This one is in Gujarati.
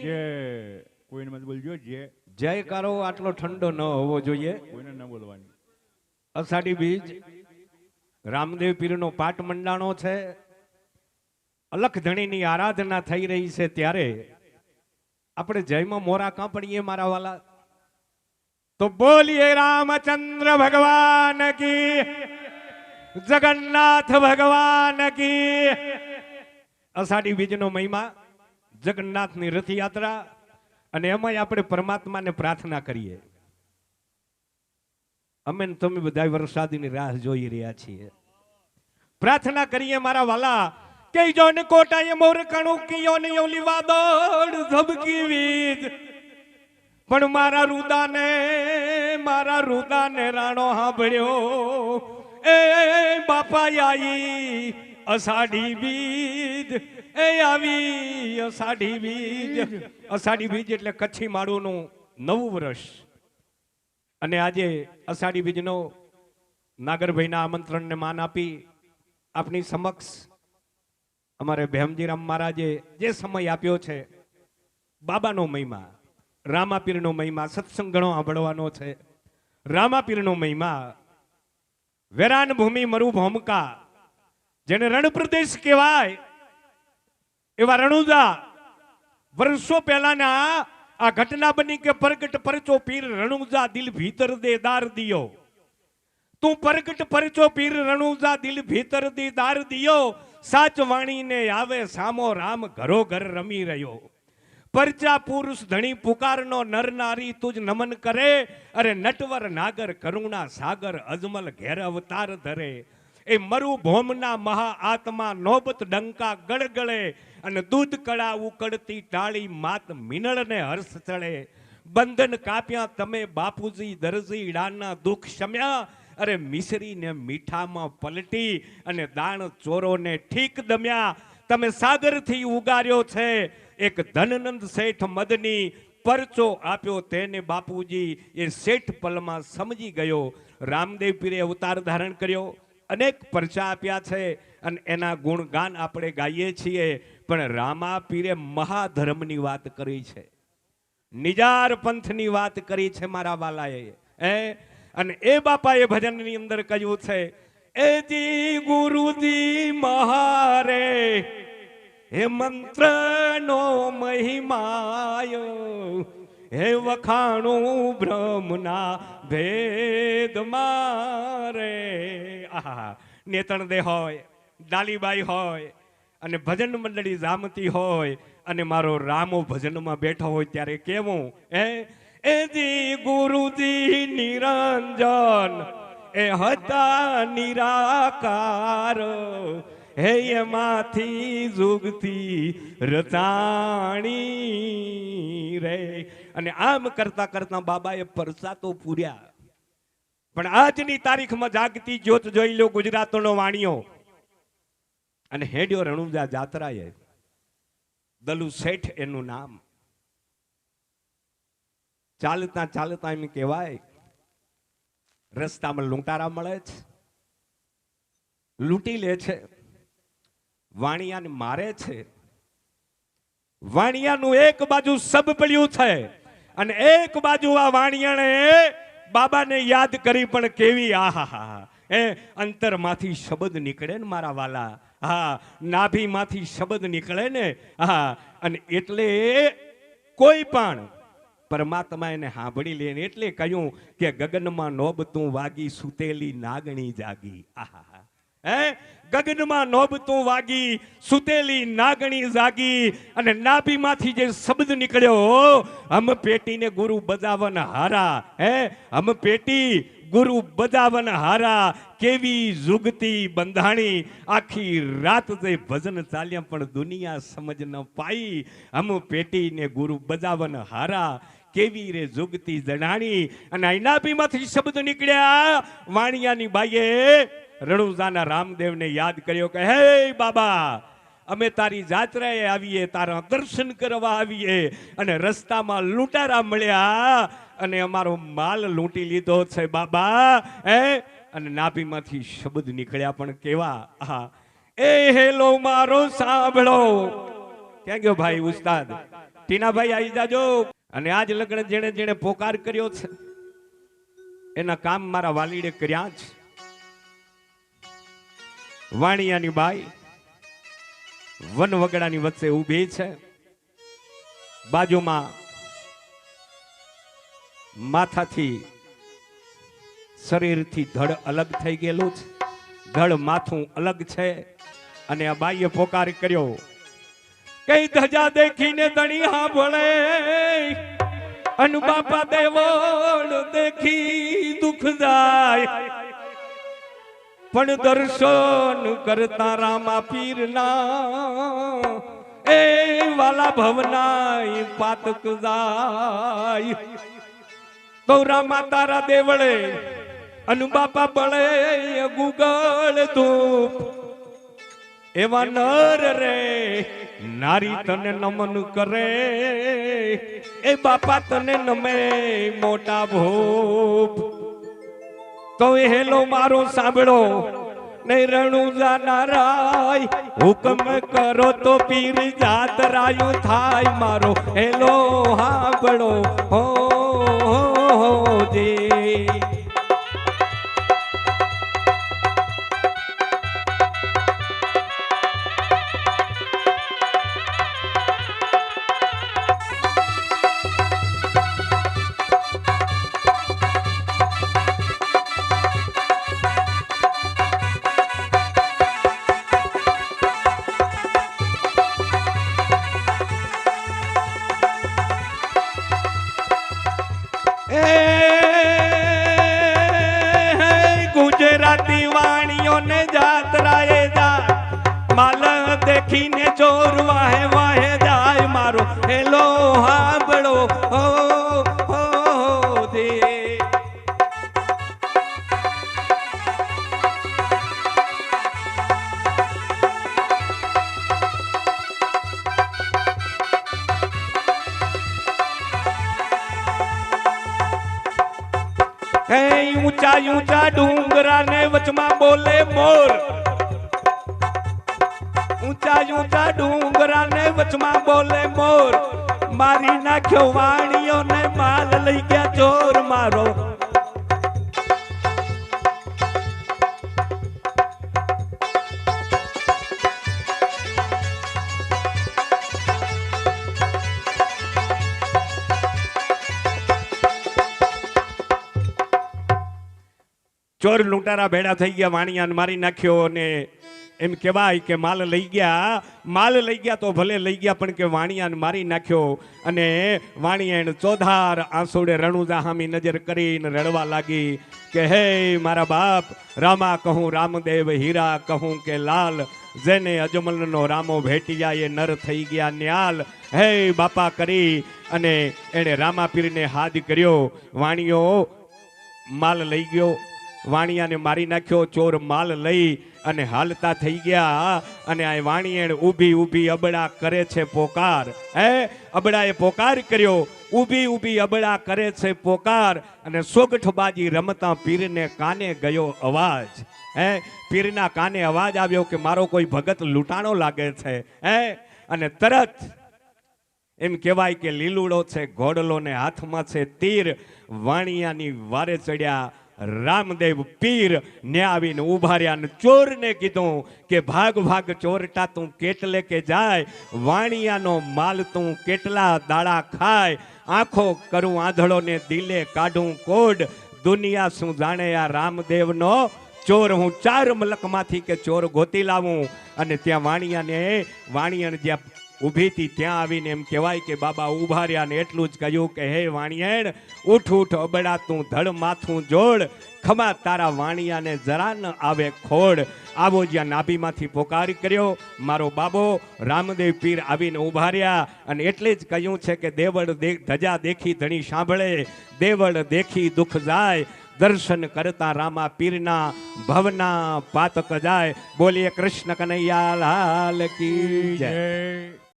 જે કોઈને મત બોલજો જે જયકારો આટલો ઠંડો ન હોવો જોઈએ. કોઈને ન બોલવાની. અષાઢી બીજ રામદેવ પીરનો પાટ મંડાણો છે. અલખ ધણીની આરાધના થઈ રહી છે ત્યારે આપણે જયમાં મોરા કાં પડીએ મારા વાલા? તો બોલીએ રામચંદ્ર ભગવાન કી, જગન્નાથ ભગવાન કી. અષાઢી બીજનો મહિમા, જગન્નાથની રથયાત્રા, અને એમાં આપણે પરમાત્માને પ્રાર્થના કરીએ. અમે તમે બધા વરસાદની રાહ જોઈ રહ્યા છીએ. પ્રાર્થના કરીએ મારા વાલા કે જોન કોટાએ મોર કણું કિયો ને ઓલી વાદળ ધબકી વીજ, પણ મારા રુદાને રાણો સાંભળ્યો. એ બાપા આઈ અષાઢી બીજ, એ આવી અષાઢી બીજ. અષાઢી બીજ એટલે કચ્છી માળુનું નવું વર્ષ. અને આજે અષાઢી બીજનો નાગરભાઈના આમંત્રણને માન આપી આપની સમક્ષ અમારે ભેમજીરામ મહારાજે જે સમય આપ્યો છે, બાબાનો મહિમા, રામાપીરનો મહિમા, સત્સંગ ઘણો સાંભળવાનો છે. રામાપીરનો મહિમા, વેરાન ભૂમિ મરુભૂમકા, જેને રણપ્રદેશ કહેવાય એવા રણુજા વર્ષો પહેલાના આ ઘટના બની કે પ્રગટ પરચો પીર રણુજા દિલ ભીતર દે દાર દિયો. તું પ્રગટ પરચો પીર રણુજા દિલ ભીતર દે દાર દિયો. સાચ વાણીને આવે સામો રામ ઘરો ઘર રમી રહ્યો. પરચા પુરુષ ધણી પુકારનો નર નારી તુજ નમન કરે. અરે નટવર નાગર કરુણા સાગર અજમલ ઘેર અવતાર ધરે. એ મરુભૂમના મહા આત્મા નોબત ડંકા ગળગળે, અને દૂધ કળા ઉકળતી ટાળી માત મિનળને હર્ષ ચડે. બંધન કાપ્યા તમે બાપુજી દરજી ડાના દુઃખ શમ્યા. અરે મિસરીને મીઠામાં પલટી અને દાણ ચોરોને ઠીક દમ્યા. તમે સાગરથી ઉગાર્યો છે એક ધનનંદ શેઠ મદની, પરચો આપ્યો તેને બાપુજી એ શેઠ પલમાં સમજી ગયો. રામદેવ પીરે અવતાર ધારણ કર્યો, અનેક પરચા આપ્યા છે અને એના ગુણગાન આપણે ગાઈએ છીએ. પણ રામા પીરે મહાધર્મની વાત કરી છે, નિજાર પંથની વાત કરી છે મારા વાલાએ. અને એ બાપાએ ભજનની અંદર કહ્યું છે, એ જી ગુરુજી મહારે હે મંત્રનો મહિમાયો. હે વખાણું બ્રહ્મના ભેદ મારે. આહા, નેતણ દે હોય, ડાલીબાઈ હોય, અને ભજન મંડળી જામતી હોય, અને મારો રામો ભજનમાં બેઠો હોય ત્યારે કેવું? એ જી ગુરુજી નિરંજન એ હતા નિરાકાર. હે એમાંથી જુગતી રતાણી રે. અને આમ કરતા કરતા બાબાએ પરસા તો પૂર્યા. પણ આજની તારીખમાં જાગતી જ્યોત જોઈ લો ગુજરાતનો વાણિયો. અને હેડ્યો રણુજા જાત્રાએ, દલુ શેઠ એનું નામ. ચાલતા ચાલતા એમ કહેવાય રસ્તામાં લૂંટારા મળે છે, લૂંટી લે છે, વાણિયાને મારે છે. વાણિયાનું એક બાજુ સબ પડ્યું છે, અને એક બાજુ આ વાણિયાને બાબાને યાદ કરી પણ કેવી આહા અંતરમાંથી શબ્દ નીકળે ને મારા વાલા. હા, નાભીમાંથી શબ્દ નીકળે ને. હા, અને એટલે કોઈ પણ પરમાત્મા એને સાંભળી લે. એટલે કહ્યું કે ગગનમાં નોબતું વાગી સુતેલી નાગણી જાગી. આહા, ગગનમાં નોબતું વાગી સુતેલી નાગણી જાગી. અને નાભીમાંથી જે શબ્દ નીકળ્યો, હમ પેટીને ગુરુ બજાવન હારા. હમ પેટી ગુરુ બજાવન હારા. કેવી જુગતી બંધાણી, આખી રાત જે ભજન ચાલ્યા પણ દુનિયા સમજ ન પાઈ. હમ પેટીને ગુરુ બજાવન હારા, કેવી રે જુગતી જણાણી. અને નાભીમાંથી શબ્દ નીકળ્યા. વાણિયાની બાઈએ રણુજાના રામદેવને યાદ કર્યો કે હે બાબા, અમે તારી જાત્રાએ આવીએ, તારા દર્શન કરવા આવીએ, અને રસ્તામાં લૂંટારા મળ્યા અને અમારો માલ લૂંટી લીધો છે બાબા. અને નાભીમાંથી શબ્દ નીકળ્યા પણ કેવા. હા, એ હેલો મારો સાંભળો. ક્યાં ગયો ભાઈ ઉસ્તાદ? ટીનાભાઈ આવી જાજો. અને આજ લગ્ન જેણે જેણે પોકાર કર્યો છે એના કામ મારા વાલીડે કર્યા છે. વાણિયાની બાઈ વન વગડાની વચ્ચે ઊભી છે. બાજુમાં માથાથી શરીરથી ધડ અલગ થઈ ગયેલું છે, ધડ માથું અલગ છે. અને આ બાઈએ પોકાર કર્યો, કઈ ધજા દેખીને દણી સાંભળે, અન બાપા દેવળ દેખી દુઃખ જાય, પણ દર્શન કરતા રામા પીરના એ વાલા ભવનાય પાતક જાય. તો રામા તારા દેવળે અન બાપા બળે ગુગળ ધૂપ, એવા નર રે નારી તને નમન કરે, એ બાપા તને નમે મોટા ભૂપ. તો હેલો મારો સાંભળો નહીં રણુજા નારાય, હુકમ કરો તો પીર જાતરાયું થાય. મારો હેલો સાંભળો હો જી. ગુજરાતી વાણીઓને જાતરાએ જાય, માલ દેખીને ચોર વાહે વાહે જાય. મારો હેલો હાંભળો હો દે. ઊંચા ઊંચા ડુંગરા ને વચમાં બોલે મોર, ઊંચા ઊંચા ડુંગરા ને વચમાં બોલે મોર, મારી નાખ્યો વાણીઓ ને માલ લઈ ગયા ચોર. મારો ચોર લૂંટારા ભેડા થઈ ગયા, વાણિયાને મારી નાખ્યો. અને એમ કહેવાય કે માલ લઈ ગયા તો ભલે લઈ ગયા, પણ કે વાણિયાને મારી નાખ્યો. અને વાણિયા એને ચોધાર આંસુડે રણુજા હામી નજર કરીને રડવા લાગી કે હે મારા બાપ રામા કહું રામદેવ, હીરા કહું કે લાલ, જેને અજમલનો રામો ભેટી જાય એ નર થઈ ગયા ન્યાલ. હે બાપા કરી અને એણે રામાપીરને હાથ કર્યો. વાણિયો માલ લઈ ગયો, વાણિયાને મારી નાખ્યો. ચોર માલ લઈ અને હાલતા થઈ ગયા. અને આ વાણિયણ ઊભી ઊભી અબડા કરે છે પોકાર. અબડાએ પોકાર કર્યો, ઊભી ઊભી અબડા કરે છે પોકાર. અને સોગઠબાજી રમતા પીરને કાને ગયો અવાજ. પીરના કાને અવાજ આવ્યો કે મારો કોઈ ભગત લૂંટાણો લાગે છે. અને તરત એમ કહેવાય કે લીલુડો છે, ઘોડલો ને હાથમાં છે તીર. વાણિયાની વારે ચડ્યા રામદેવ પીર ને આવીને ઉભા રહ્યા ને ચોરને કીધું કે ભાગ ભાગ ચોરટા તું કેટલે કે જાય, વાણિયાનો માલ તું કેટલા દાડા ખાય. આંખો કરું આંધળો ને દિલે કાઢું કોડ, દુનિયા શું જાણે આ રામદેવનો ચોર. હું 4 મલકમાંથી કે ચોર ગોતી લાવું. અને ત્યાં વાણિયાને જ્યાં ઊભી હતી ત્યાં આવીને એમ કહેવાય કે બાબા ઊભા રહ્યા ને એટલું જ કહ્યું કે હે વાણિયણ ઉઠ ઉઠ અબડા તું ધડ માથું જોડ, ખમા તારા વાણિયાને જરા ન આવે ખોડ. આવો જ્યાં નાભીમાંથી પોકાર કર્યો મારો બાબો રામદેવ પીર આવીને ઊભા રહ્યા. અને એટલે જ કહ્યું છે કે દેવળ ધજા દેખી ધણી સાંભળે, દેવળ દેખી દુઃખ જાય, દર્શન કરતા રામા પીરના ભવના પાતક જાય. બોલીએ કૃષ્ણ કનૈયા લાલ કી જય.